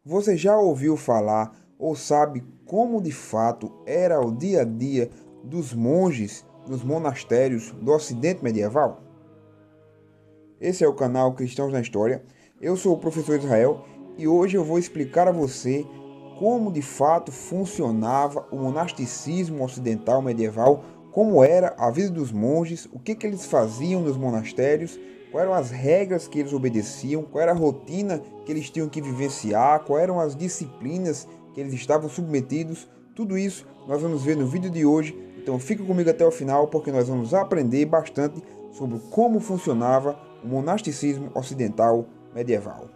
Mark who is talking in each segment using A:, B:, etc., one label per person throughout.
A: Você já ouviu falar ou sabe como de fato era o dia a dia dos monges nos monastérios do Ocidente medieval? Esse é o canal Cristãos na História. Eu sou o professor Israel e hoje eu vou explicar a você como de fato funcionava o monasticismo ocidental medieval, como era a vida dos monges, o que eles faziam nos monastérios, quais eram as regras que eles obedeciam, qual era a rotina que eles tinham que vivenciar, quais eram as disciplinas que eles estavam submetidos. Tudo isso nós vamos ver no vídeo de hoje, então fica comigo até o final porque nós vamos aprender bastante sobre como funcionava o monasticismo ocidental medieval.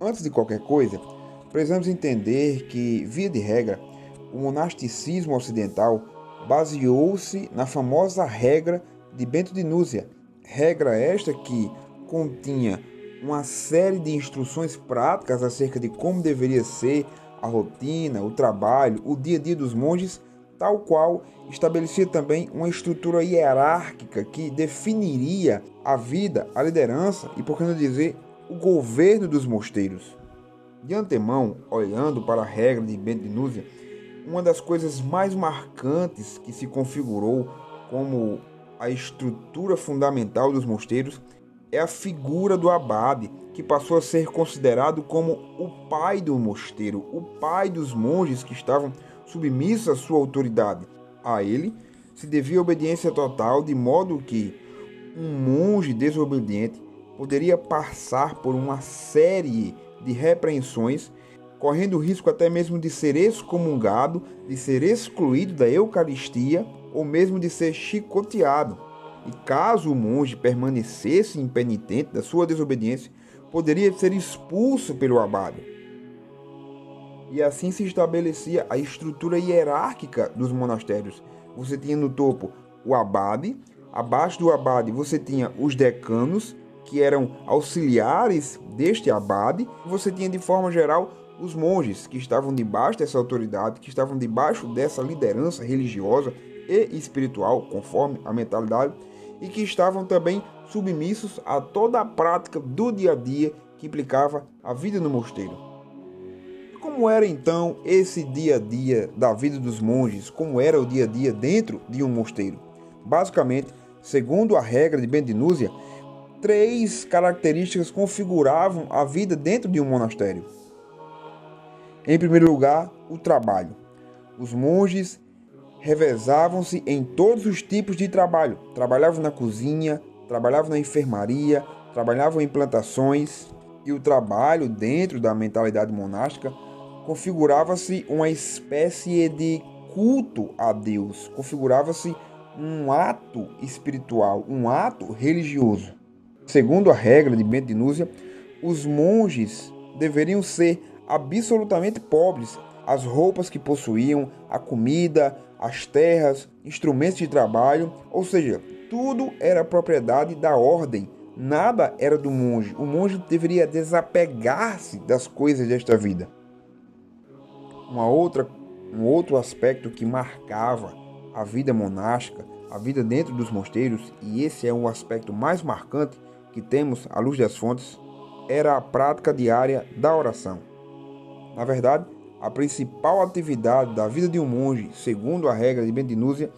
A: Antes de qualquer coisa, precisamos entender que, via de regra, o monasticismo ocidental baseou-se na famosa regra de Bento de Núzia. Regra esta que continha uma série de instruções práticas acerca de como deveria ser a rotina, o trabalho, o dia a dia dos monges, tal qual estabelecia também uma estrutura hierárquica que definiria a vida, a liderança e, por que não dizer, o governo dos mosteiros. De antemão, olhando para a regra de Bento de Núzia, uma das coisas mais marcantes que se configurou como a estrutura fundamental dos mosteiros é a figura do abade, que passou a ser considerado como o pai do mosteiro, o pai dos monges que estavam submissos à sua autoridade. A ele se devia obediência total, de modo que um monge desobediente poderia passar por uma série de repreensões, correndo o risco até mesmo de ser excomungado, de ser excluído da Eucaristia ou mesmo de ser chicoteado. E caso o monge permanecesse impenitente da sua desobediência, poderia ser expulso pelo abade. E assim se estabelecia a estrutura hierárquica dos monastérios. Você tinha no topo o abade, abaixo do abade você tinha os decanos, que eram auxiliares deste abade, e você tinha de forma geral os monges, que estavam debaixo dessa autoridade, que estavam debaixo dessa liderança religiosa e espiritual, conforme a mentalidade, e que estavam também submissos a toda a prática do dia a dia que implicava a vida no mosteiro. Como era então esse dia a dia da vida dos monges? Como era o dia a dia dentro de um mosteiro? Basicamente, segundo a regra de Bento de Núzia, três características configuravam a vida dentro de um monastério. Em primeiro lugar, o trabalho. Os monges revezavam-se em todos os tipos de trabalho. Trabalhavam na cozinha, trabalhavam na enfermaria, trabalhavam em plantações. E o trabalho dentro da mentalidade monástica configurava-se uma espécie de culto a Deus, configurava-se um ato espiritual, um ato religioso. Segundo a regra de Bento de Núzia, os monges deveriam ser absolutamente pobres. As roupas que possuíam, a comida, as terras, instrumentos de trabalho, ou seja, tudo era propriedade da ordem, nada era do monge. O monge deveria desapegar-se das coisas desta vida. Um outro aspecto que marcava a vida monástica, a vida dentro dos mosteiros, e esse é um aspecto mais marcante que temos à luz das fontes, era a prática diária da oração. Na verdade, a principal atividade da vida de um monge, segundo a regra de Bento de Núzia,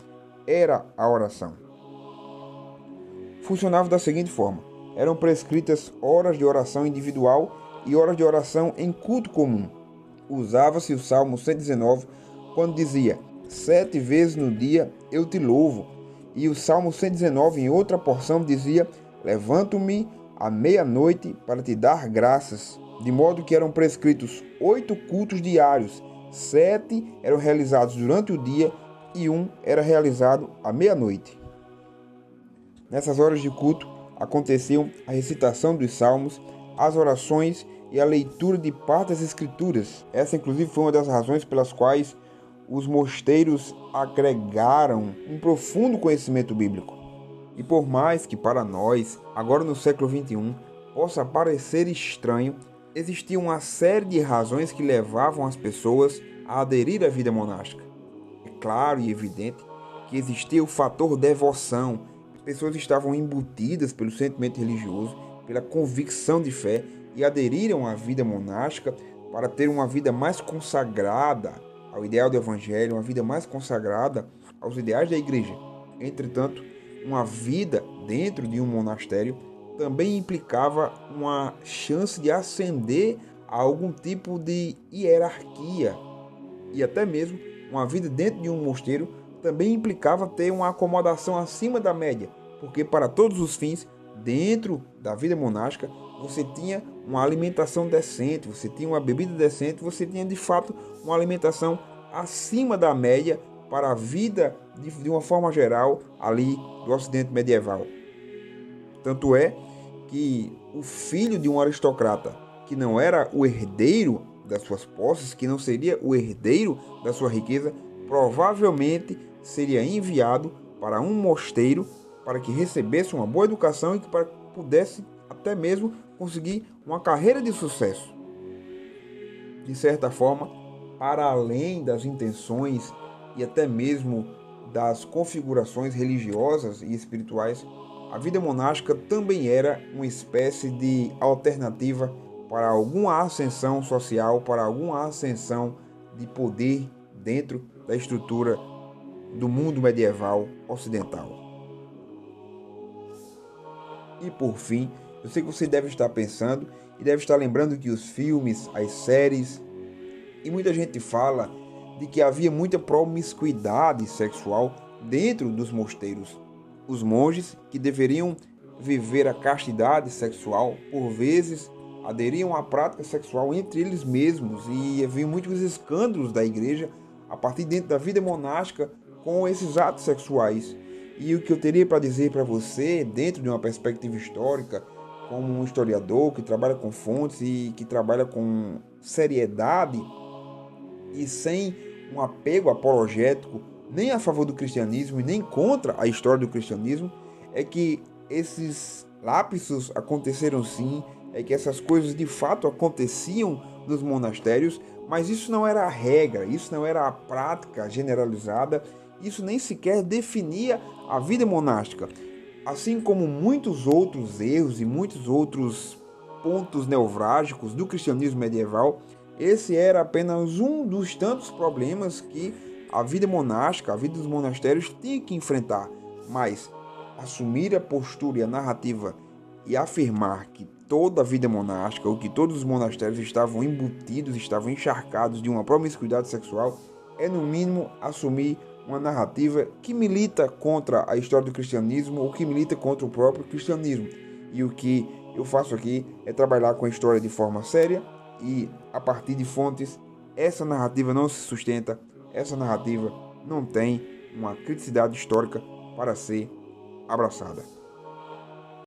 A: era a oração. Funcionava da seguinte forma: eram prescritas horas de oração individual e horas de oração em culto comum. Usava-se o Salmo 119 quando dizia: 7 vezes no dia eu te louvo. E o Salmo 119 em outra porção dizia: levanto-me à meia-noite para te dar graças. De modo que eram prescritos 8 cultos diários, 7 eram realizados durante o dia e 1 era realizado à meia-noite. Nessas horas de culto aconteciam a recitação dos salmos, as orações e a leitura de parte das escrituras. Essa inclusive foi uma das razões pelas quais os mosteiros agregaram um profundo conhecimento bíblico. E por mais que para nós, agora no século XXI, possa parecer estranho, existia uma série de razões que levavam as pessoas a aderir à vida monástica. É claro e evidente que existia o fator devoção. As pessoas estavam embutidas pelo sentimento religioso, pela convicção de fé e aderiram à vida monástica para ter uma vida mais consagrada ao ideal do Evangelho, uma vida mais consagrada aos ideais da igreja. Entretanto, uma vida dentro de um monastério também implicava uma chance de ascender a algum tipo de hierarquia, e até mesmo uma vida dentro de um mosteiro também implicava ter uma acomodação acima da média, porque para todos os fins, dentro da vida monástica, você tinha uma alimentação decente, você tinha uma bebida decente, você tinha de fato uma alimentação acima da média para a vida de uma forma geral ali do Ocidente medieval. Tanto é que o filho de um aristocrata que não era o herdeiro das suas posses, que não seria o herdeiro da sua riqueza, provavelmente seria enviado para um mosteiro para que recebesse uma boa educação e que pudesse até mesmo conseguir uma carreira de sucesso. De certa forma, para além das intenções e até mesmo das configurações religiosas e espirituais, a vida monástica também era uma espécie de alternativa para alguma ascensão social, para alguma ascensão de poder dentro da estrutura do mundo medieval ocidental. E por fim, eu sei que você deve estar pensando e deve estar lembrando que os filmes, as séries e muita gente fala de que havia muita promiscuidade sexual dentro dos mosteiros. Os monges, que deveriam viver a castidade sexual, por vezes aderiam à prática sexual entre eles mesmos, e havia muitos escândalos da igreja a partir dentro da vida monástica com esses atos sexuais. E o que eu teria para dizer para você, dentro de uma perspectiva histórica, como um historiador que trabalha com fontes e que trabalha com seriedade e sem um apego apologético, nem a favor do cristianismo e nem contra a história do cristianismo, é que esses lapsos aconteceram sim, é que essas coisas de fato aconteciam nos monastérios, mas isso não era a regra, isso não era a prática generalizada, isso nem sequer definia a vida monástica. Assim como muitos outros erros e muitos outros pontos nevrálgicos do cristianismo medieval, esse era apenas um dos tantos problemas que a vida monástica, a vida dos monastérios tinha que enfrentar. Mas assumir a postura e a narrativa e afirmar que toda a vida monástica, ou que todos os monastérios estavam embutidos, estavam encharcados de uma promiscuidade sexual, é no mínimo assumir uma narrativa que milita contra a história do cristianismo ou que milita contra o próprio cristianismo. E o que eu faço aqui é trabalhar com a história de forma séria e a partir de fontes. Essa narrativa não se sustenta, essa narrativa não tem uma criticidade histórica para ser abraçada.